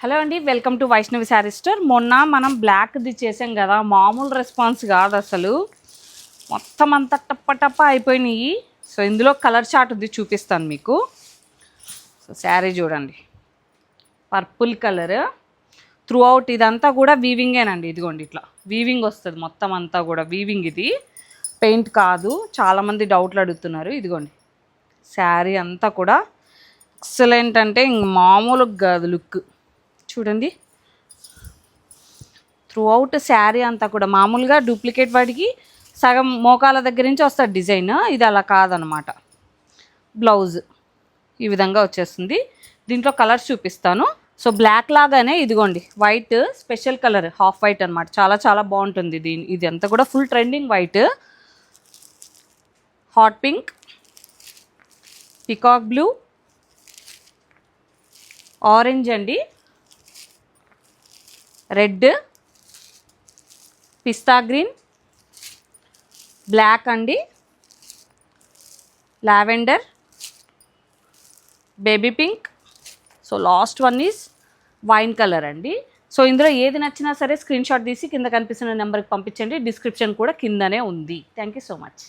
Hello అండి, welcome to Vaishnavi sari store. మొన్న మనం బ్లాక్ది చేసాం కదా, మామూలు రెస్పాన్స్ కాదు అసలు. మొత్తం అంతా టప్ప అయిపోయినాయి. సో ఇందులో కలర్ చార్ట్ ఉంది, చూపిస్తాను మీకు. సో శారీ చూడండి, పర్పుల్ కలర్ త్రూ అవుట్. ఇదంతా కూడా వీవింగేనండి. ఇదిగోండి ఇట్లా వీవింగ్ వస్తుంది మొత్తం అంతా కూడా వీవింగ్. ఇది పెయింట్ కాదు. చాలామంది డౌట్లు అడుగుతున్నారు. ఇదిగోండి శారీ అంతా కూడా ఎక్సలెంట్, అంటే ఇంక మామూలుగా కాదు లుక్. చూడండి త్రూ అవుట్ శారీ అంతా కూడా మామూలుగా డూప్లికేట్ వాటికి సగం మోకాల దగ్గర నుంచి వస్తుంది డిజైన్. ఇది అలా కాదనమాట. బ్లౌజ్ ఈ విధంగా వచ్చేస్తుంది. దీంట్లో కలర్స్ చూపిస్తాను. సో బ్లాక్ లాగానే ఇదిగోండి white, special colour half white అనమాట. చాలా చాలా బాగుంటుంది. ఇది అంతా కూడా full trending white, hot pink, peacock blue, orange అండి, రెడ్, పిస్తా గ్రీన్, బ్లాక్ అండి, lavender, baby pink. So last one is wine colour అండి. సో ఇందులో ఏది నచ్చినా సరే స్క్రీన్ షాట్ తీసి కింద కనిపిస్తున్న నెంబర్కి పంపించండి. డిస్క్రిప్షన్ కూడా కిందనే ఉంది. Thank you so much.